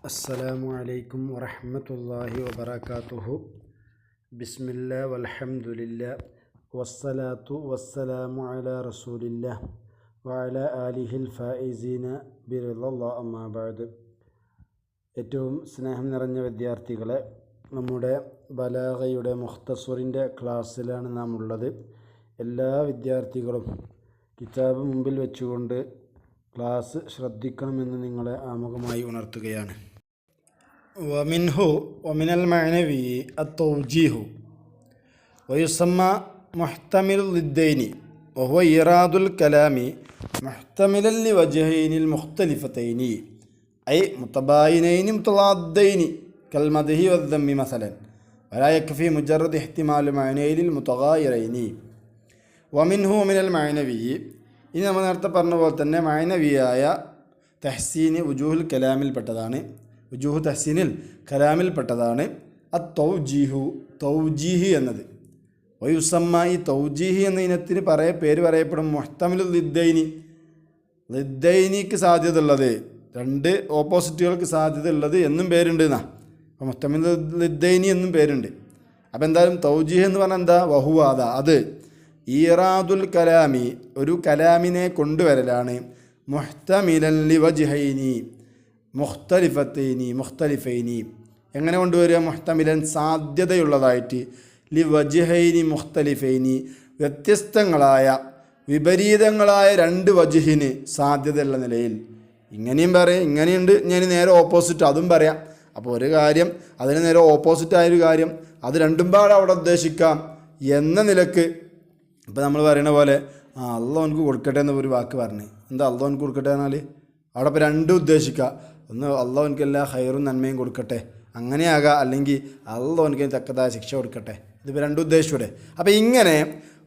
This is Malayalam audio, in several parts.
അസ്സലാമു അലൈക്കും വറഹ്മത്തുള്ളാഹി വബറകാതുഹു. ബിസ്മില്ലാ വൽഹംദുലില്ലാ വസ്സലാത്തു വസ്സലാമു അലാ റസൂലില്ലാ വഅലാ ആലിഹിൽ ഫായിസീന ബിറിളല്ലാഹി അമ്മാ ബഅദ്. ഏറ്റവും സ്നേഹം നിറഞ്ഞ വിദ്യാർത്ഥികളെ, നമ്മുടെ ബലാഗയുടെ മുഖ്തസറിൻ്റെ ക്ലാസ്സിലാണ് നാം ഉള്ളത്. എല്ലാ വിദ്യാർത്ഥികളും കിതാബ് മുമ്പിൽ വെച്ചുകൊണ്ട് ക്ലാസ് ശ്രദ്ധിക്കണമെന്ന് നിങ്ങളെ ആമുഖമായി ഉണർത്തുകയാണ്. വമിനൽ മഅനവി അത്തൗജീഹു വയുസമ്മ മുഹ്തമിലുൽ ലിദ്ദൈനി വഹുവ ഇറാദുൽ കലാമി മുഹ്തമിലൻ ലിവജ്ഹൈനിൽ മുഖ്തലിഫതൈനി ഐ മുതബായിനൈനി മുതളാദ്ദൈനി കൽ മദ്ഹി വദ്ദമ്മി മസലൻ വലാ യക്ഫി മുജറദ് ഇഹ്തിമാലു മഅനൈനിൽ മുതഗായിറൈനി. മിനൽ മഅനവി, ഇനി നമ്മൾ നേരത്തെ പറഞ്ഞ പോലെ തന്നെ മഅനവിയായ തഹ്സീന് വുജൂഹുൽ കലാമിൽപ്പെട്ടതാണ്. വുജൂഹു തഹ്സീനിൽ കലാമിൽപ്പെട്ടതാണ് തൗജീഹ് എന്നത്. വയുസമ്മ, ഈ തൗജീഹ് എന്ന ഇനത്തിന് പേര് പറയപ്പെടും മുഹ്തമിലുൽ ലിദ്ദൈനിക്ക് സാധ്യത ഉള്ളത്, രണ്ട് ഓപ്പോസിറ്റുകൾക്ക് സാധ്യത ഉള്ളത് എന്നും പേരുണ്ട് എന്നാ. അപ്പോൾ മുഹ്തമിലുൽ ലിദ്ദൈനി എന്നും പേരുണ്ട്. അപ്പോൾ എന്തായാലും തൗജീഹ് എന്ന് പറഞ്ഞാൽ എന്താ? വഹുവ, അത് ഈറാദുൽ കലാമി, ഒരു കലാമിനെ കൊണ്ടുവരലാണ്. മുഹ്തമിലൻ ലിവജ്ഹൈനി മുഖ്തലിഫൈനി, എങ്ങനെ കൊണ്ടുവരിക? മുഹ്തമിലൻ, സാധ്യതയുള്ളതായിട്ട്, ലിവജ്ഹൈനി മുഖ്തലിഫൈനി, വ്യത്യസ്തങ്ങളായ വിപരീതങ്ങളായ രണ്ട് വജ്ഹിന് സാധ്യതയുള്ള നിലയിൽ. ഇങ്ങനെയും പറയാം, ഇങ്ങനെയുണ്ട്, ഞാൻ നേരെ ഓപ്പോസിറ്റ് അതും പറയാം. അപ്പോൾ ഒരു കാര്യം അതിന് നേരെ ഓപ്പോസിറ്റായൊരു കാര്യം, അത് രണ്ടും പാടെ അവിടെ ഉദ്ദേശിക്കാം എന്ന നിലക്ക്. ഇപ്പോൾ നമ്മൾ പറയുന്ന പോലെ അള്ളാഹ് എനിക്ക് കൊടുക്കട്ടെ എന്നൊരു വാക്ക് പറഞ്ഞ്, എന്താ അള്ളാഹ് എനിക്ക് കൊടുക്കട്ടെ എന്നാൽ അവിടെ ഇപ്പോൾ രണ്ടും ഉദ്ദേശിക്കുക. ഒന്ന് അള്ളാഹ് എനിക്ക് എല്ലാ ഹൈറും നന്മയും കൊടുക്കട്ടെ, അങ്ങനെയാകാം. അല്ലെങ്കിൽ അള്ളാഹ് എനിക്ക് തക്കതായ ശിക്ഷ കൊടുക്കട്ടെ, ഇതിപ്പോൾ രണ്ടും ഉദ്ദേശിച്ചൂടെ? അപ്പോൾ ഇങ്ങനെ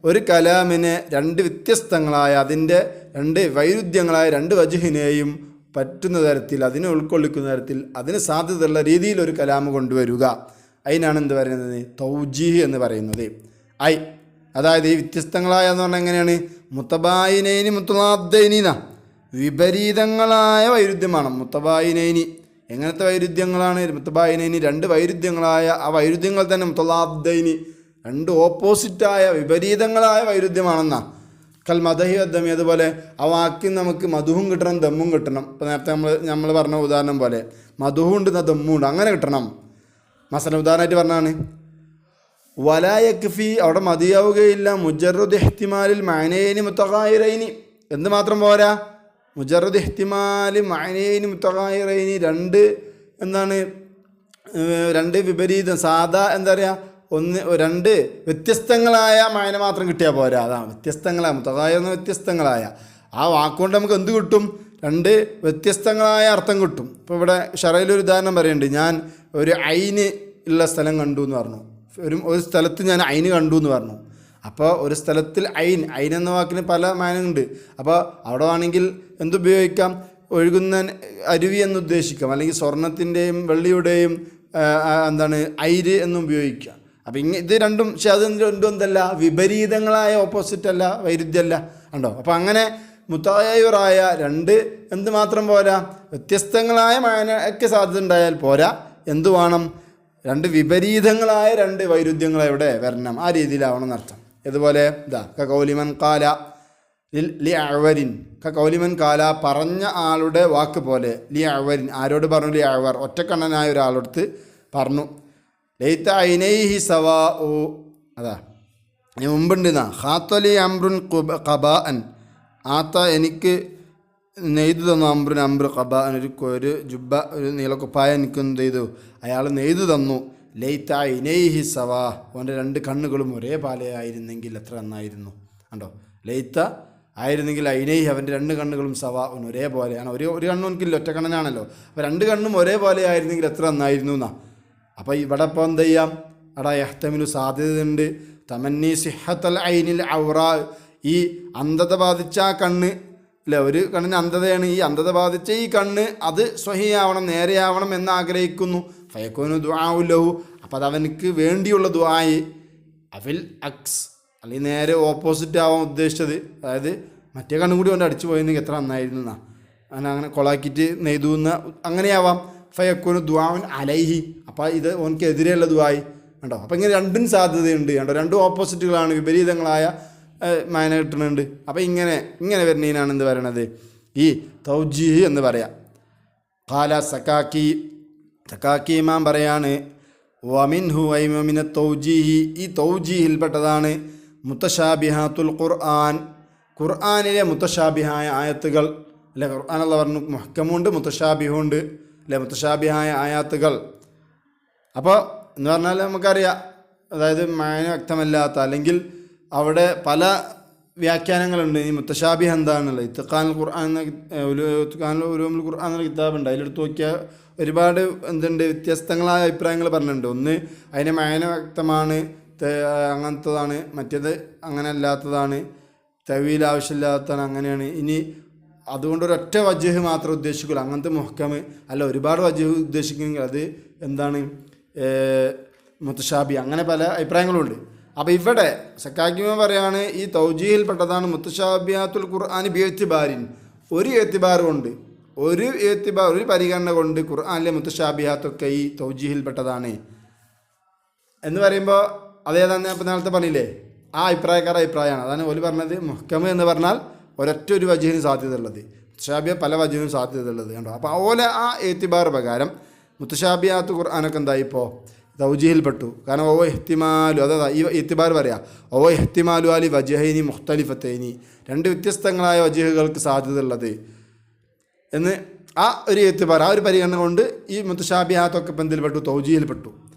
ഒരു കലാമിനെ രണ്ട് വ്യത്യസ്തങ്ങളായ, അതിൻ്റെ രണ്ട് വൈരുദ്ധ്യങ്ങളായ രണ്ട് വജ്ഹിനെയും പറ്റുന്ന തരത്തിൽ, അതിനെ ഉൾക്കൊള്ളിക്കുന്ന തരത്തിൽ, അതിന് സാധ്യതയുള്ള രീതിയിൽ ഒരു കലാമ് കൊണ്ടുവരിക, അതിനാണ് എന്ത് പറയുന്നത്? തൗജീഹ് എന്ന് പറയുന്നത്. അതായത് ഈ വ്യത്യസ്തങ്ങളായ എന്ന് പറഞ്ഞാൽ എങ്ങനെയാണ്? മുതബായിനൈനി മുതളാദ്ദൈനിന, വിപരീതങ്ങളായ വൈരുദ്ധ്യമാണ്. മുതബായിനൈനി, എങ്ങനത്തെ വൈരുദ്ധ്യങ്ങളാണ്? മുതബായിനൈനി, രണ്ട് വൈരുദ്ധ്യങ്ങളായ, ആ വൈരുദ്ധ്യങ്ങൾ തന്നെ മുതളാദ്ദൈനി, രണ്ട് ഓപ്പോസിറ്റായ വിപരീതങ്ങളായ വൈരുദ്ധ്യമാണെന്നാ. കൽ മദ്ഹി വദ്ദമ്മി, അതുപോലെ ആ വാക്കിൽ നമുക്ക് മധുവും കിട്ടണം ദമ്മും കിട്ടണം. ഇപ്പോൾ നേരത്തെ നമ്മൾ പറഞ്ഞ ഉദാഹരണം പോലെ മധുവും ഉണ്ട് ദമ്മും ഉണ്ട്, അങ്ങനെ കിട്ടണം. മസല ഉദാഹരണമായിട്ട് പറഞ്ഞാണ് വലാ യക്ഫി, അവിടെ മതിയാവുകയില്ല. മുജറദ് ഇഹ്തിമാലിൽ മഅനൈനി മുതഗായിറൈനി, എന്ത് മാത്രം പോരാ? മുജറദ് ഇഹ്തിമാലിൽ മഅനൈനി മുതഗായിറൈനി, രണ്ട് വിപരീതം, സാധാ എന്താ പറയുക, രണ്ട് വ്യത്യസ്തങ്ങളായ മഅന മാത്രം കിട്ടിയാൽ പോരാ. അതാണ് വ്യത്യസ്തങ്ങളായ, മുതഗായിർ എന്ന വ്യത്യസ്തങ്ങളായ, ആ വാക്കുകൊണ്ട് നമുക്ക് എന്ത് കിട്ടും? രണ്ട് വ്യത്യസ്തങ്ങളായ അർത്ഥം കിട്ടും. ഇപ്പോൾ ഇവിടെ ഷറയിലൊരു ഉദാഹരണം പറയുന്നുണ്ട്. ഞാൻ ഒരു ഐന് ഉള്ള സ്ഥലം കണ്ടു എന്ന് പറഞ്ഞു. ഒരു സ്ഥലത്ത് ഞാൻ ഐന് കണ്ടു എന്ന് പറഞ്ഞു. അപ്പോൾ ഒരു സ്ഥലത്തിൽ ഐൻ എന്ന വാക്കിന് പല മാനുണ്ട്. അപ്പോൾ അവിടെ ആണെങ്കിൽ എന്തുപയോഗിക്കാം? ഒഴുകുന്ന അരുവി എന്ന് ഉദ്ദേശിക്കാം, അല്ലെങ്കിൽ സ്വർണത്തിൻ്റെയും വെള്ളിയുടെയും ഐര് എന്നും ഉപയോഗിക്കാം. അപ്പോൾ ഇത് രണ്ടും, പക്ഷെ അത് രണ്ടും എന്തല്ല? വിപരീതങ്ങളായ, ഓപ്പോസിറ്റ് അല്ല, വൈരുദ്ധ്യമല്ല, ഉണ്ടോ? അപ്പോൾ അങ്ങനെ മുതഗായിറായ രണ്ട് എന്ത് മാത്രം പോരാ? വ്യത്യസ്തങ്ങളായ മാനയ്ക്ക് സാധ്യത ഉണ്ടായാൽ പോരാ, എന്തു വേണം? രണ്ട് വിപരീതങ്ങളായ രണ്ട് വൈരുദ്ധ്യങ്ങൾ ഇവിടെ വരണം, ആ രീതിയിലാവണം എന്നർത്ഥം. ഇതുപോലെ കൗലിമൻ കാല ലി അവരിൻ, കൗലിമൻ കാല, പറഞ്ഞ ആളുടെ വാക്ക് പോലെ, ലി അവരിൻ, ആരോട് പറഞ്ഞു? ലി അവർ, ഒറ്റക്കണ്ണനായ ഒരാളെടുത്ത് പറഞ്ഞു. ലൈത്ത ഐനൈഹി സവാ ഓ, ഇനി മുമ്പുണ്ട് ഖാത്തലി അംറുൻ ഖബാഅൻ, എനിക്ക് നെയ്തു തന്നു. അംബ്രു ഖബാഅൻ, ഒരു ജുബ്ബ, ഒരു നീലക്കുപ്പായ എനിക്ക് എന്ത് ചെയ്തു? അയാൾ നെയ്തു തന്നു. ലൈത്ത ഐനൈഹി സവാ, അവൻ്റെ രണ്ട് കണ്ണുകളും ഒരേപോലെ ആയിരുന്നെങ്കിൽ എത്ര നന്നായിരുന്നു. കണ്ടോ? ലൈത്ത ആയിരുന്നെങ്കിൽ ഐനൈഹി, അവൻ്റെ രണ്ട് കണ്ണുകളും സവാ, ഒരേപോലെയാണ്. ഒരു കണ്ണും എനിക്കില്ല, ഒറ്റ കണ്ണനാണല്ലോ. അപ്പോൾ രണ്ട് കണ്ണും ഒരേപോലെ ആയിരുന്നെങ്കിൽ എത്ര നന്നായിരുന്നു എന്നാ. അപ്പോൾ ഇവിടെ ഇപ്പോൾ എന്ത് ചെയ്യാം? യഹ്തമിലു, സാധ്യതയുണ്ട്. തമന്നി സിഹത്തൽ ഐനിൽ ഔറാ, ഈ അന്ധത ബാധിച്ച ആ കണ്ണ്, അല്ലേ, ഒരു കണ്ണിന് അന്ധതയാണ്, ഈ അന്ധത ബാധിച്ച ഈ കണ്ണ് അത് സ്വഹിയാവണം, നേരെയാവണം എന്ന് ആഗ്രഹിക്കുന്നു. ഫയക്കൂനു ദുആഉ ലഹു, അപ്പോൾ അതവനക്ക് വേണ്ടിയുള്ള ദുആയി. അഫിൽ അക്സ്, അല്ലെങ്കിൽ നേരെ ഓപ്പോസിറ്റ് ആവാൻ ഉദ്ദേശിച്ചത്, അതായത് മറ്റേ കണ്ണും കൂടി കൊണ്ട് അടിച്ചു പോയിരുന്നെങ്കിൽ എത്ര നന്നായിരുന്നു എന്നാ. അങ്ങനെ കൊളാക്കിയിട്ട് നെയ്തുന്ന അങ്ങനെയാവാം. ഫയക്കുനു ദുആഉൻ അലൈഹി, അപ്പോൾ ഇത് ഓനക്കെതിരെയുള്ള ദുആയി കണ്ടോ. അപ്പോൾ ഇങ്ങനെ രണ്ടും സാധ്യതയുണ്ട് കണ്ടോ, രണ്ടും ഓപ്പോസിറ്റുകളാണ്, വിപരീതങ്ങളായ മാന കിട്ടുന്നുണ്ട്. അപ്പോൾ ഇങ്ങനെ വരുന്നതിനാണ് എന്ത് പറയണത്, ഈ തൗജീഹ് എന്ന് പറയാം. ഖാല സക്കാക്കി ഇമാം പറയാണ് വമിൻഹു ഐമിന തൗജീഹി, ഈ തൗജീഹിൽപ്പെട്ടതാണ് മുത്തശാബിഹാത്തുൽ ഖുർആൻ, ഖുർആനിലെ മുത്തശാബിഹായ ആയത്തുകൾ അല്ലെ. ഖുർആൻ അല്ല പറഞ്ഞു മുഹ്കമുണ്ട് മുത്തശാബിഹുണ്ട് അല്ലെ, മുത്തശാബിഹായ ആയാത്തുകൾ. അപ്പോൾ എന്ന് പറഞ്ഞാൽ നമുക്കറിയാം, അതായത് മാന വ്യക്തമല്ലാത്ത അല്ലെങ്കിൽ അവിടെ പല വ്യാഖ്യാനങ്ങളുണ്ട്. ഈ മുത്തശാബിഹ് എന്താണെന്നുള്ളത് ഇത്ഖാനുൽ ഖുർആൻ ഉലൂമുൽ ഖുർആൻ എന്ന കിതാബുണ്ട്, അതിലെടുത്ത് നോക്കിയാൽ ഒരുപാട് എന്തുണ്ട് വ്യത്യസ്തങ്ങളായ അഭിപ്രായങ്ങൾ പറഞ്ഞിട്ടുണ്ട്. ഒന്ന് അതിൻ്റെ മാന വ്യക്തമാണ്, അങ്ങനത്തതാണ്, മറ്റേത് അങ്ങനെ അല്ലാത്തതാണ്, തവീൽ ആവശ്യമില്ലാത്തതാണ്, അങ്ങനെയാണ്. ഇനി അതുകൊണ്ട് ഒരൊറ്റ വജ്ഹ് മാത്രം ഉദ്ദേശിക്കില്ല, അങ്ങനത്തെ മുഹ്കമ് അല്ല, ഒരുപാട് വജ്ഹ് ഉദ്ദേശിക്കുമെങ്കിൽ അത് എന്താണ് മുത്തശാബി, അങ്ങനെ പല അഭിപ്രായങ്ങളുണ്ട്. അപ്പോൾ ഇവിടെ സക്കാക്കിമ പറയാണ് ഈ തൗജീഹിൽപ്പെട്ടതാണ് മുത്തശാബിയാത്തുൽ ഖുർആൻ ബിഎത്തിബാരിൻ, ഒരു എത്തിബാർ കൊണ്ട്, ഒരു പരിഗണന കൊണ്ട് ഖുർആനിലെ മുത്തശാബിയാത്തൊക്കെ ഈ തൗജീഹിൽപ്പെട്ടതാണ് എന്ന് പറയുമ്പോൾ അതേതാണ് ഞാൻ ഇപ്പോൾ നേരത്തെ പറഞ്ഞില്ലേ, ആ അഭിപ്രായക്കാരുടെ അഭിപ്രായമാണ്. അതാണ് ഓല് പറഞ്ഞത് മുഹ്കമ് എന്ന് പറഞ്ഞാൽ ഒരൊറ്റ ഒരു വജ്ഹിന് സാധ്യതയുള്ളത്, മുത്തശാബിയ പല വജ്ഹിനും സാധ്യതയുള്ളത് കണ്ടോ. അപ്പോൾ ഓല ആ എത്തിബാർ പ്രകാരം മുത്തശാബിയാത്ത് ഖുർആനൊക്കെ എന്തായി ഇപ്പോൾ തൗജീഹിൽപ്പെട്ടു. കാരണം ഓ എഹ്തിമാലു, അതാ ഈ എത്തിബാർ പറയാം, ഓ എഹ്തിമാലു അലി വജ്ഹൈനി മുഖ്തലിഫത്തൈനി, രണ്ട് വ്യത്യസ്തങ്ങളായ വജ്ഹുകൾക്ക് സാധ്യതയുള്ളത് എന്ന് ആ ഒരു എത്തിബാർ, ആ ഒരു പരിഗണന കൊണ്ട് ഈ മുത്തശാബിഹാത്തൊക്കെ ബന്ധിൽപ്പെട്ടു, തൗജീഹിൽപ്പെട്ടു.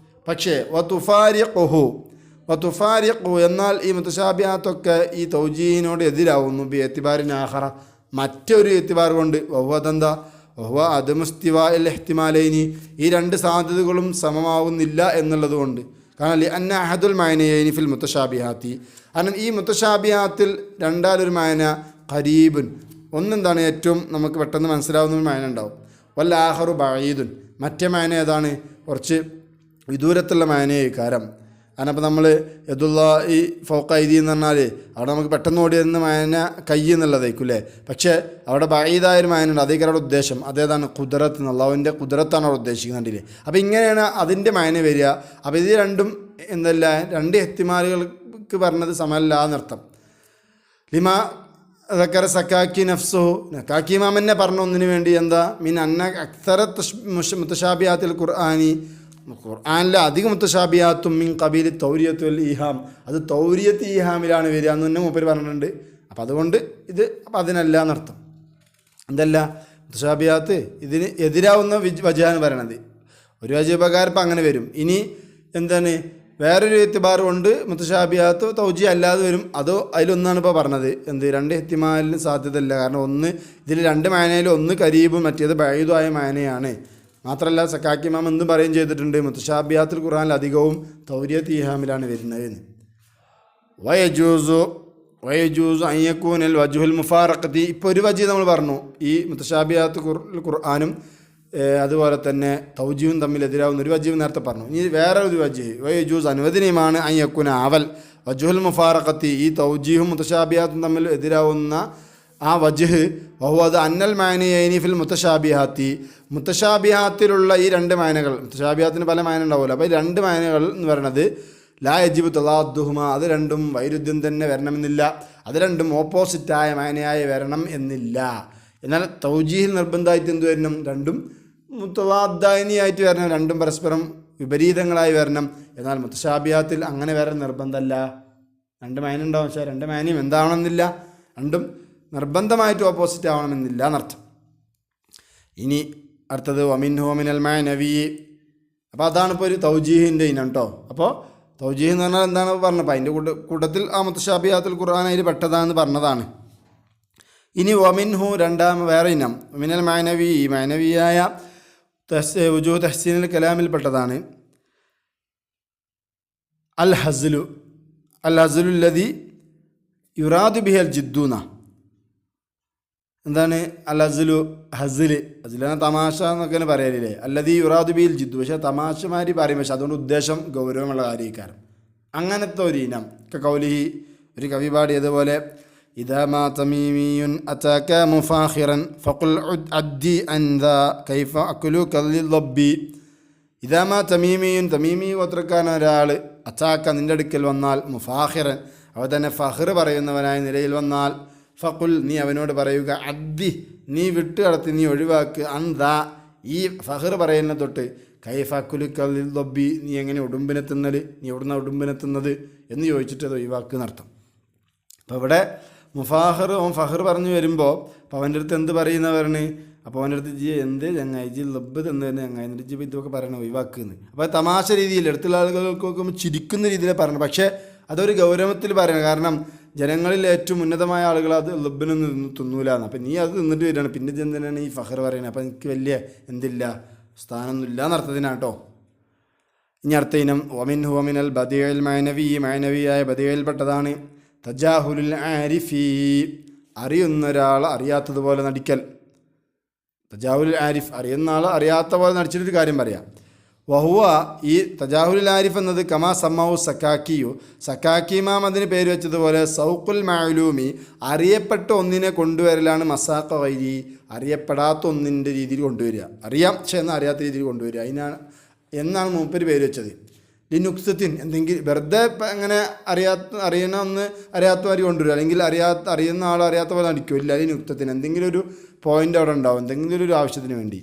പക്ഷേ വതുഫാരിഖു എന്നാൽ ഈ മുത്തശാബിഹാത്തൊക്കെ ഈ തൗജീഹിനോട് എതിരാവുന്നു ബി എത്തിബാരിൻ ആഖറ, മറ്റൊരു എത്തിബാർ കൊണ്ട്. വഹുവതെന്താ, വഹുവ അദമുസ്തിവാ അൽ ഇഹ്തിമാലൈനി, ഈ രണ്ട് സാധ്യതകളും സമമാവുന്നില്ല എന്നുള്ളത് കൊണ്ട്. കാരണം അന്ന അഹദുൽ മഅനയൈനി ഫിൽ മുത്തശാബിഹാത്തി, കാരണം ഈ മുത്തശാബിഹാത്തിൽ രണ്ടാലൊരു മഅന ഖരീബുൻ, ഒന്നെന്താണ് ഏറ്റവും നമുക്ക് പെട്ടെന്ന് മനസ്സിലാവുന്ന ഒരു മഅന ഉണ്ടാവും, വൽ ആഖറു ബഈദുൻ, മറ്റേ മഅന ഏതാണ് കുറച്ച് വിദൂരത്തുള്ള മഅനയേക്കാരം. കാരണം അപ്പോൾ നമ്മൾ യദുല്ലാ ഈ ഫൗഖ ഐദി എന്ന് പറഞ്ഞാൽ അവിടെ നമുക്ക് പെട്ടെന്ന് ഓടി വരുന്ന മായന കൈ എന്നുള്ളതായിരിക്കും അല്ലേ. പക്ഷേ അവിടെ ബഈദായൊരു മായനുണ്ട്, അതേക്കാരം അവിടെ ഉദ്ദേശം, അതേതാണ് ഖുദ്റത്ത്, അല്ലാഹുവിൻ്റെ ഖുദ്റത്താണ് അവിടെ ഉദ്ദേശിക്കുന്നുണ്ടല്ലേ. അപ്പോൾ ഇങ്ങനെയാണ് അതിൻ്റെ മായന വരിക. അപ്പോൾ ഇത് രണ്ടും എന്തല്ല, രണ്ട് എഹ്തിമാലുകൾക്ക് പറഞ്ഞത് സമല്ല എന്നർത്ഥം. ലിമാ ദക്കറ സക്കാക്കി നഫ്സുഹു, സക്കാക്കി ഇമാം തന്നെ പറഞ്ഞ ഒന്നിനു വേണ്ടി എന്താ, മിൻ അന്ന അക്സറ മുത്തശാബിഹാത്തിൽ ഖുർആനി, ഖുർആനിലെ അധികം മുത്തശാബിയാത്തും മിൻ ഖബീലി തൗരിയത്ത് വൽ ഈഹാം, അത് തൗരിയത്ത് ഈഹാമിലാണ് വരിക എന്ന് തന്നെ മൂപ്പര് പറഞ്ഞിട്ടുണ്ട്. അപ്പോൾ അതുകൊണ്ട് ഇത് അപ്പം അതിനല്ല എന്നർത്ഥം. എന്തല്ല മുത്തശാബിയാത്ത് ഇതിന് എതിരാവുന്ന വജഹാണ് പറയണത്. ഒരു വജീബകാരം ഇപ്പം അങ്ങനെ വരും. ഇനി എന്താണ് വേറൊരു എത്തിബാർ കൊണ്ട് മുത്തശാബിയാത്ത് തൗജി അല്ലാതെ വരും. അതോ അതിലൊന്നാണ് ഇപ്പോൾ പറഞ്ഞത്, എന്ത് രണ്ട് എഹ്തിമാലിന് സാധ്യതയില്ല. കാരണം ഒന്ന് ഇതിൽ രണ്ട് മാനയിലും ഒന്ന് കരീബും മറ്റേത് ബഈദുമായ മാനയാണ്. മാത്രമല്ല സക്കാക്കി ഇമാം എന്തും പറയുകയും ചെയ്തിട്ടുണ്ട്, മുത്തശാബിയാത്തുൽ ഖുർആനിൽ അധികവും തൗരിയത്ത് ഈഹാമിലാണ് വരുന്നത്. വയജൂസു അയ്യക്കൂനൽ വജുഹുൽ മുഫാറഖത്തി, ഇപ്പോൾ ഒരു വജീ നമ്മൾ പറഞ്ഞു, ഈ മുത്തശാബിയാത്ത് ഖുർആനും അതുപോലെ തന്നെ തൗജീവും തമ്മിൽ എതിരാവുന്ന ഒരു വജീവ് നേരത്തെ പറഞ്ഞു. ഇനി വേറെ ഒരു വജീഹ് വയജൂസ് അനുവദനീയമാണ് അയ്യക്കൂന ആവൽ വജുഹുൽ മുഫാറഖത്തി, ഈ തൗജീഹും മുത്തശാബിയാത്തും തമ്മിൽ എതിരാവുന്ന ആ വജ്ഹ് വഹുവത് അന്നൽ മാനയൈനി ഫിൽ മുത്തശാബിഹാത്തി, മുത്തശാബിഹാത്തിലുള്ള ഈ രണ്ട് മാനകൾ, മുത്തശാബിഹാത്തിന് പല മാന ഉണ്ടാവുമല്ലോ, അപ്പോൾ ഈ രണ്ട് മാനകൾ എന്ന് പറയുന്നത് ലാ യജിബു തളാദ്ദുഹുമ, അത് രണ്ടും വൈരുദ്ധ്യം തന്നെ വരണമെന്നില്ല, അത് രണ്ടും ഓപ്പോസിറ്റായ മാനയായി വരണം എന്നില്ല. എന്നാൽ തൗജീഹിൽ നിർബന്ധമായിട്ട് എന്ത് വരണം, രണ്ടും മുത്തളാദ്ദായിനിയായിട്ട് വരണം, രണ്ടും പരസ്പരം വിപരീതങ്ങളായി വരണം. എന്നാൽ മുത്തശാബിഹാത്തിൽ അങ്ങനെ വരാൻ നിർബന്ധമല്ല. രണ്ട് മാന ഉണ്ടാവും, പക്ഷേ രണ്ട് മാനയും എന്താവണമെന്നില്ല, രണ്ടും നിർബന്ധമായിട്ട് ഓപ്പോസിറ്റ് ആവണമെന്നില്ല എന്നർത്ഥം. ഇനി അടുത്തത് വമിൻഹു വമിനൽ മഅനവി, അപ്പോൾ അതാണ് ഇപ്പോൾ ഒരു തൗജീഹിൻ്റെ ഇനം കേട്ടോ. അപ്പോൾ തൗജീഹ് എന്ന് പറഞ്ഞാൽ എന്താണ് പറഞ്ഞപ്പോൾ അതിൻ്റെ കൂട്ടത്തിൽ ആ മുത്തശാബിഹാത്തുൽ ഖുർആൻ അതിൽ പെട്ടതാണെന്ന് പറഞ്ഞതാണ്. ഇനി വമിൻഹു വേറെ ഇനം വമിനൽ മഅനവി, മഅനവിയായ വുജൂഹ് തഹ്സീനുൽ കലാമിൽപ്പെട്ടതാണ് അൽ ഹസ്ലുല്ലദി യുറാദു ബിഹൽ ജിദ്ദൂന. എന്താണ് അൽ ഹസിലാണ് തമാശ എന്നൊക്കെ പറയലില്ലേ, അല്ലദീ യുറാദു ബിഹിൽ ജിദ്ദു, പക്ഷേ തമാശമാരി പറയും, പക്ഷേ അതുകൊണ്ട് ഉദ്ദേശം ഗൗരവമുള്ള കാര്യക്കാരം. അങ്ങനത്തെ ഒരു ഇനം കൗലിഹി, ഒരു കവി പാടിയതുപോലെ ഇദാ മാ തമീമിയുൻ അതാക മുഫാഖിറൻ ഫഖുൽ അദ്ദി അൻ ദാ കൈഫ അക്ലുക ലിദ്ദബ്ബി. ഇദാ മാ തമീമിയുൻ, തമീമി ഗോത്രക്കാരൻ ഒരാൾ അതാക നിൻ്റെ അടുക്കൽ വന്നാൽ, മുഫാഖിറൻ അവ തന്നെ ഫഖർ പറയുന്നവനായ നിലയിൽ വന്നാൽ, ഫഖുൽ നീ അവനോട് പറയുക, അദ്ദി നീ വിട്ട് കടത്തി, നീ ഒഴിവാക്ക്, അൻ ദാ ഈ ഫഖർ പറയുന്ന തൊട്ട്, കൈഫ അക്ലുക ലിദ്ദബ്ബി നീ എങ്ങനെ ഉടുമ്പിനെ തിന്നൽ, നീ എവിടുന്ന ഉടുമ്പിനെ തിന്നത് എന്ന് ചോദിച്ചിട്ട് അത് ഒഴിവാക്ക് എന്നർത്ഥം. അപ്പോൾ ഇവിടെ മുഫാഖർ ഫഖർ പറഞ്ഞു വരുമ്പോൾ അപ്പോൾ അവൻ്റെ അടുത്ത് എന്ത് പറയുന്നവരാണ്? അപ്പോൾ അവൻ്റെ അടുത്ത് ജി എന്ത് ചങ്ങായി ജി ലബ്ബ് തന്നു തന്നെ ചങ്ങായി, എന്നിട്ട് ജി ഇതൊക്കെ പറയണം ഒഴിവാക്കുന്നു. അപ്പോൾ തമാശ രീതിയിൽ അടുത്തുള്ള ആളുകൾക്കൊക്കെ ചിരിക്കുന്ന രീതിയിൽ പറയണം. പക്ഷേ അതൊരു ഗൗരവത്തിൽ പറയണം. കാരണം ജനങ്ങളിൽ ഏറ്റവും ഉന്നതമായ ആളുകൾ അത് ലബ്ബിനൊന്നും തിന്നൂലാന്ന്. അപ്പം നീ അത് തിന്നിട്ട് വരികയാണ്, പിന്നെ എന്തിനാണ് ഈ ഫഖർ പറയുന്നത്? അപ്പം എനിക്ക് വലിയ എന്തില്ല സ്ഥാനമൊന്നുമില്ല എന്നർത്ഥത്തിനാണ് കേട്ടോ. ഇനി അടുത്ത ഇനം ഒമിൻ ഹുവമിനൽ ബദിയൽ മൈനവി, മൈനവിയായ ബദിയയിൽപ്പെട്ടതാണ് തജാഹുലുൽ ആരിഫി, അറിയുന്ന ഒരാൾ അറിയാത്തതുപോലെ നടിക്കൽ. തജാഹുലുൽ ആരിഫ് അറിയുന്ന ആൾ അറിയാത്ത പോലെ നടിച്ചിട്ടൊരു കാര്യം പറയാം. വഹുവ ഈ തജാഹുലുൽ ആരിഫ് എന്നത് കമാ സമ്മാവു സക്കാക്കിയു, സക്കാക്കിമാം അതിന് പേര് വെച്ചതുപോലെ സൗഖുൽ മഅലൂമി അറിയപ്പെട്ട ഒന്നിനെ കൊണ്ടുവരലാണ് മസാഖ വൈരി അറിയപ്പെടാത്ത ഒന്നിൻ്റെ രീതിയിൽ കൊണ്ടുവരിക. അറിയാം പക്ഷേ എന്നാൽ അറിയാത്ത രീതിയിൽ കൊണ്ടുവരിക, എന്നാണ് മൂപ്പര് പേര് വെച്ചത്. ഈ നുക്സത്തിൻ എന്തെങ്കിലും വെറുതെ അങ്ങനെ അറിയുന്ന ഒന്ന് അറിയാത്തവർ കൊണ്ടുവരിക, അല്ലെങ്കിൽ അറിയുന്ന ആൾ അറിയാത്ത പോലെ നടിക്കില്ല. ഈ നുക്സത്തിന് എന്തെങ്കിലും ഒരു പോയിൻ്റ് അവിടെ ഉണ്ടാവും, എന്തെങ്കിലും ഒരു ആവശ്യത്തിന് വേണ്ടി.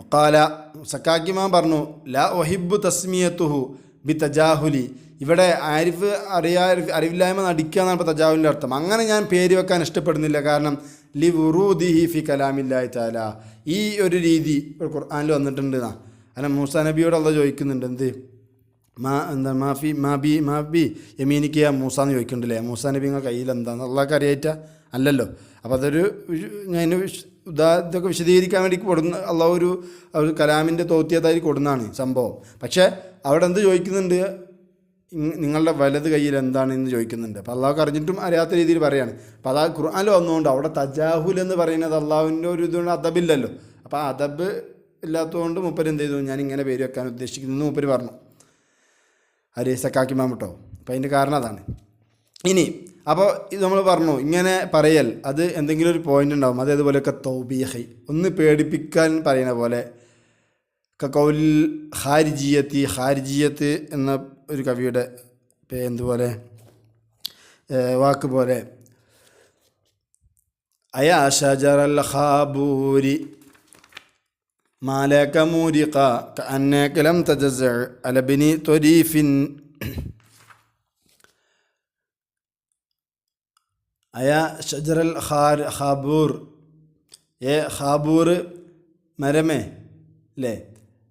ഒക്കാല സക്കാക്കിമാൻ പറഞ്ഞു, ലാ ഒഹിബു തസ്മിയത്തുഹു ബി തജാഹുലി, ഇവിടെ ആരിഫ് അറിവില്ലായ്മ നടിക്കുക എന്നാണ് ഇപ്പോൾ തജാഹുലിൻ്റെ അർത്ഥം. അങ്ങനെ ഞാൻ പേര് വെക്കാൻ ഇഷ്ടപ്പെടുന്നില്ല. കാരണം ലി വുറൂദിഹി ഫി കലാമില്ലാഹി തആല, ഈ ഒരു രീതി ഖുർആനിൽ വന്നിട്ടുണ്ട് എന്നാ. അല്ല മൂസാ നബിയോട് അള്ളാഹ് ചോദിക്കുന്നുണ്ട്, എന്ത് മാബി യമീനിക്ക് മൂസ എന്ന് ചോദിക്കുന്നുണ്ടല്ലേ. മൂസാ നബി നിങ്ങളുടെ കയ്യിൽ എന്താന്ന് അള്ളാഹ്ക്ക് അറിയായിട്ടാ അല്ലല്ലോ. അപ്പോൾ അതൊരു ഞാൻ ഇതൊക്കെ വിശദീകരിക്കാൻ വേണ്ടി കൊടുക്കുന്ന അള്ളാഹ് ഒരു കലാമിൻ്റെ തോത്തിയതായി കൊടുക്കുന്നതാണ് സംഭവം. പക്ഷേ അവിടെ എന്ത് ചോദിക്കുന്നുണ്ട്? നിങ്ങളുടെ വലത് കയ്യിൽ എന്താണെന്ന് ചോദിക്കുന്നുണ്ട്. അപ്പോൾ അള്ളാഹ്ക്ക് അറിഞ്ഞിട്ടും അറിയാത്ത രീതിയിൽ പറയാണ്. അപ്പോൾ അതാ ഖുർആനിൽ വന്നുകൊണ്ട് അവിടെ തജാഹുൽ എന്ന് പറയുന്നത് അള്ളാഹുവിൻ്റെ ഒരു ഇതുകൊണ്ട് അദബില്ലല്ലോ. അപ്പോൾ ആ അദബ് ഇല്ലാത്തതുകൊണ്ട് മൂപ്പര് എന്ത് ചെയ്തു, ഞാൻ ഇങ്ങനെ പേര് വെക്കാൻ ഉദ്ദേശിക്കുന്നു മൂപ്പര് പറഞ്ഞു. ആര്? സക്കാക്കിമാം കേട്ടോ. അപ്പോൾ അതിൻ്റെ കാരണം അതാണ്. ഇനി അപ്പോൾ ഇത് നമ്മൾ പറഞ്ഞു ഇങ്ങനെ പറയൽ അത് എന്തെങ്കിലും ഒരു പോയിൻ്റ് ഉണ്ടാവും. അതേതുപോലെയൊക്കെ തൗബീഹി ഒന്ന് പേടിപ്പിക്കാൻ പറയുന്ന പോലെ, കൗൽ ഹാരിജിയത്ത് എന്ന ഒരു കവിയുടെ എന്തുപോലെ വാക്ക് പോലെ, അയാ ഷജറൽ ഖാബൂരി മാലക മൂരിഖ കഅന്നക ലം തജസഅ അലബനി ത്വരീഫിൻ. അയാ ഷജറൽ ഖാബൂർ, ഖാബൂർ മരമേ അല്ലേ.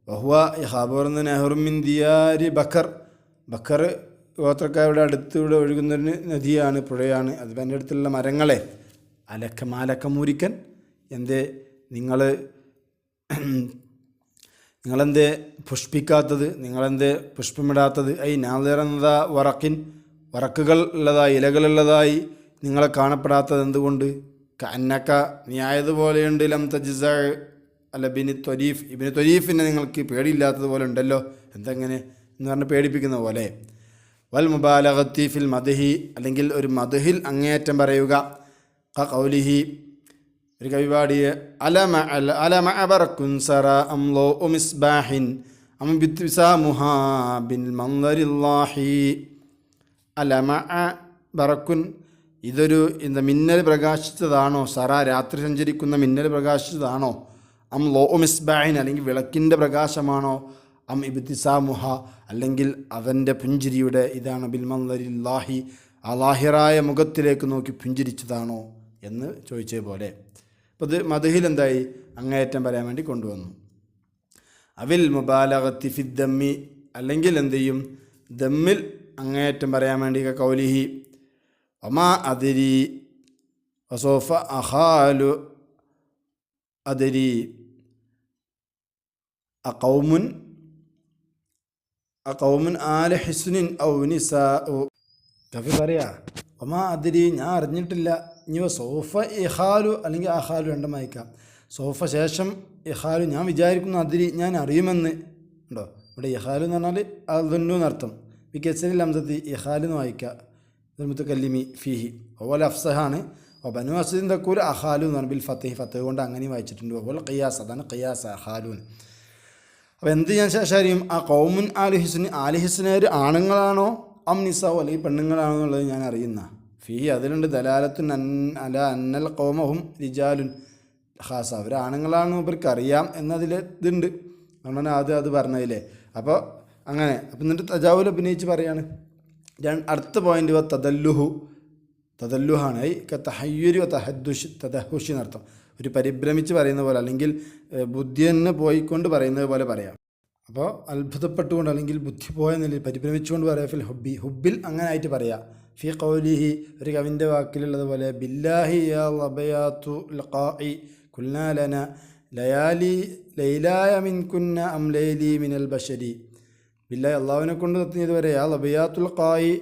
വഹുവ ഈ ഖാബൂർ എന്ന നെഹ്റുമിൻ ദിയാരി ബക്കർ ഗോത്രക്കാരുടെ അടുത്തൂടെ ഒഴുകുന്നൊരു നദിയാണ്, പുഴയാണ്. അത് എൻ്റെ അടുത്തുള്ള മരങ്ങളെ മാലക്ക മൂരിക്കൻ, എന്തേ നിങ്ങളെന്തേ പുഷ്പിക്കാത്തത്, നിങ്ങളെന്തേ പുഷ്പമിടാത്തത്? ഐ നാദിറന്നത വറക്കുകൾ ഉള്ളതായി, ഇലകളുള്ളതായി നിങ്ങളെ കാണപ്പെടാത്തത് എന്തുകൊണ്ട്? കന്നക്ക നീ ആയതുപോലെയുണ്ട്, ലം തജ്സ അല്ല ബിനി ത്വരീഫ്, ഇബിന് ത്വരീഫിനെ നിങ്ങൾക്ക് പേടിയില്ലാത്തതുപോലെ ഉണ്ടല്ലോ. എന്തെങ്ങനെ എന്ന് പറഞ്ഞ് പേടിപ്പിക്കുന്ന പോലെ. വൽ മുബാലഗത്തി ഫിൽ മദ്ഹി, അല്ലെങ്കിൽ ഒരു മദ്ഹിൽ അങ്ങേയറ്റം പറയുക. ഖൗലിഹി ഒരു കവി പാടിയ അലമ അബറക്കുൻ സറ അംലോ മിസ്ബാഹിൻ അംബിത്സാമുഹാ ബിൻ മൻദരില്ലാഹി. അലമ ബറക്കുൻ ഇതൊരു മിന്നൽ പ്രകാശിച്ചതാണോ? സറ രാത്രി സഞ്ചരിക്കുന്ന മിന്നൽ പ്രകാശിച്ചതാണോ? അം ലോ മിസ്ബാഹിൻ അല്ലെങ്കിൽ വിളക്കിൻ്റെ പ്രകാശമാണോ? അം ഇബ്തിസാമുഹ അല്ലെങ്കിൽ അവൻ്റെ പുഞ്ചിരിയുടെ ഇതാണ് ബിൽ മൻദരില്ലാഹി അലാഹിറായ മുഖത്തിലേക്ക് നോക്കി പുഞ്ചിരിച്ചതാണോ എന്ന് ചോദിച്ച പോലെ. അപ്പോൾ ഇത് മദ്ഹിൽ എന്തായി? അങ്ങേയറ്റം പറയാൻ വേണ്ടി കൊണ്ടുവന്നു. അവിൽ മുബാലഗത്തി ഫി ദമ്മി, അല്ലെങ്കിൽ എന്ത് ചെയ്യും? ദമ്മിൽ അങ്ങേയറ്റം പറയാൻ വേണ്ടി കൗലിഹി ഒമാ അതിരി വസോഫ അഹാലു അതിരി അഖൗമുൻ ആല ഹിസ്നിൻ ഔ നിസാ. കവി പറയാ ഒമാ അതിരി ഞാൻ അറിഞ്ഞിട്ടില്ല. ഇനി സോഫ ഇഹാലു അല്ലെങ്കിൽ അഹാലു രണ്ടും വായിക്കാം. സോഫ ശേഷം ഇഹാലു ഞാൻ വിചാരിക്കുന്നു, അതിരി ഞാൻ അറിയുമെന്ന് ഉണ്ടോ? ഇവിടെ ഇഹാലു എന്ന് പറഞ്ഞാൽ അതൊന്നു എന്നർത്ഥം. വിക്കസരിൽ അംസത്തി ഇഹാലു എന്ന് വായിക്കുക. മുത്തക്കല്ലിമി ഫീഹി അതുപോലെ അഫ്സഹാണ്. ബനു അസദിൻ തക്കൂൽ അഹാലു എന്ന് പറഞ്ഞാൽ ബിൽ ഫത്തഹി, ഫത്തഹ് കൊണ്ട് അങ്ങനെയും വായിച്ചിട്ടുണ്ട്. അതുപോലെ ഖിയാസ്, അതാണ് ഖിയാസ് അഹാലൂൻ. അപ്പോൾ എന്ത് ചെയ്യാൻ ശേഷം അറിയും ആ കൗമുൻ ആലിഹിസ്നേർ ആണുങ്ങളാണോ അം നിസാവോ അല്ലെങ്കിൽ പെണ്ണുങ്ങളാണോ എന്നുള്ളത് ഞാൻ അറിയുന്ന ഫീഹി അതിലുണ്ട് ദലാലത്തുൻ അല അന്നൽ കൗമഹും റിജാലുൻ ഖാസ, അവർ ആണുങ്ങളാണെന്ന് ഇവർക്ക് അറിയാം എന്നതിൽ ഇതുണ്ട്. നമ്മൾ അത് പറഞ്ഞതില്ലേ. അപ്പോൾ അങ്ങനെ അപ്പം എന്നിട്ട് തജാവുൽ അഭിനയിച്ച് പറയാണ്. അടുത്ത പോയിന്റ് തദല്ലുഹാണ്. തഹയ്യുരി തദഹുഷി എന്നർത്ഥം. ഒരു പരിഭ്രമിച്ച് പറയുന്ന പോലെ അല്ലെങ്കിൽ ബുദ്ധി തന്നെ പോയിക്കൊണ്ട് പറയുന്നത് പോലെ പറയാം. അപ്പോൾ അത്ഭുതപ്പെട്ടുകൊണ്ട് അല്ലെങ്കിൽ ബുദ്ധി പോയ നിലയിൽ പരിഭ്രമിച്ചുകൊണ്ട് പറയാം. ഫിൽ ഹുബിൽ അങ്ങനെ ആയിട്ട് പറയാം. ഫി ഖൗലിഹി ഒരു കവിൻ്റെ വാക്കിലുള്ളതുപോലെ ബില്ലാഹി യാ ലബയാതു ലഖാഇ കുൽനാ ലന ലയാലി ലൈലായ മിൻ കുന്ന അം ലൈലി മിനൽ ബഷരി. ബില്ലാഹി അള്ളാഹുവിനെ കൊണ്ട് എത്തിയതുവരെ യാ ലബയാത്തുൽ ഖായി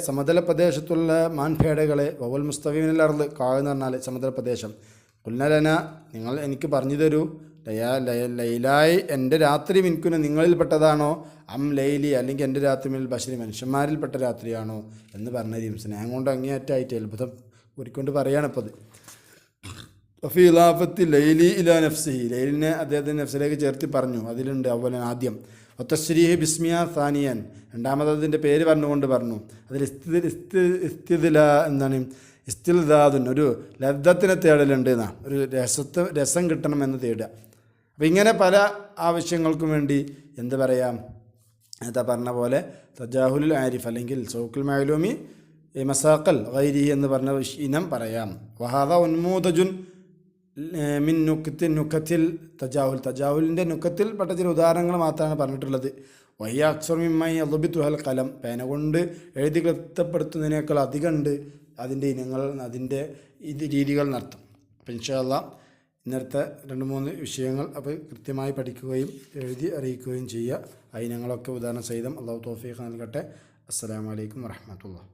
സമതല പ്രദേശത്തുള്ള മാൻപേടകളെ വവൽ മുസ്തഫീമിനൽ അർള് കാവ് എന്ന് പറഞ്ഞാൽ സമതല പ്രദേശം. കുൽനലന നിങ്ങൾ എനിക്ക് പറഞ്ഞു തരൂ ലൈലായി എൻ്റെ രാത്രി മിൻകുന നിങ്ങളിൽപ്പെട്ടതാണോ അം ലൈലി അല്ലെങ്കിൽ എൻ്റെ രാത്രി മിനൽ ബഷരി മനുഷ്യന്മാരിൽപ്പെട്ട രാത്രിയാണോ എന്ന് പറഞ്ഞ സ്നേഹം കൊണ്ട് അങ്ങേയറ്റായിട്ട് അത്ഭുതം ഒരുക്കൊണ്ട് പറയാണ്. ഇപ്പോൾ അത് ഫി ഇലാഫത്തി ലൈലി ഇലാ നഫ്സിഹി ലൈലിനെ അദ്ദേഹത്തിൻ്റെ നഫ്സിലേക്ക് ചേർത്തി പറഞ്ഞു. അതിലുണ്ട് അതുപോലെ ആദ്യം ഒത്തശ്രീഹി ബിസ്മിയ സാനിയൻ രണ്ടാമത് അതിൻ്റെ പേര് പറഞ്ഞുകൊണ്ട് പറഞ്ഞു. അതിൽ എന്താണ് ഇസ്തിൽദാദുൻ ഒരു ലബ്ധത്തിനെ തേടലുണ്ട് എന്നാ, ഒരു രസം കിട്ടണമെന്ന് തേടുക. അപ്പം ഇങ്ങനെ പല ആവശ്യങ്ങൾക്കും വേണ്ടി എന്ത് പറയാം, എന്താ പറഞ്ഞ പോലെ തജാഹുലുൽ ആരിഫ് അല്ലെങ്കിൽ സൗക്കുൽ മഅലൂമി മസാഖൽ ഗൈരിഹി എന്ന് പറഞ്ഞ ഇനം പറയാം. വഹാദ ഉന്മൂദജുൻ മിൻ നുക്കത്തിൽ തജാഹുലിൻ്റെ നുക്കത്തിൽ പെട്ട ചില ഉദാഹരണങ്ങൾ മാത്രമാണ് പറഞ്ഞിട്ടുള്ളത്. വയ്യ അക്സർമിമ്മായി അലുബിത്തുഹൽ കലം പേന കൊണ്ട് എഴുതി കൃത്യപ്പെടുത്തുന്നതിനേക്കാൾ അധികമുണ്ട് അതിൻ്റെ ഇനങ്ങൾ, അതിൻ്റെ രീതികൾ നടത്തും. അപ്പോൾ ഇൻഷാ അല്ലാഹ് ഇന്നത്തെ 2-3 വിഷയങ്ങൾ അപ്പോൾ കൃത്യമായി പഠിക്കുകയും എഴുതി അറിയിക്കുകയും ചെയ്യുക. ആ ഇനങ്ങളൊക്കെ ഉദാഹരണ സഹിതം അല്ലാഹു തൗഫീഖ് നൽകട്ടെ. അസ്സലാമു അലൈക്കും വറഹ്മത്തുള്ളാഹി.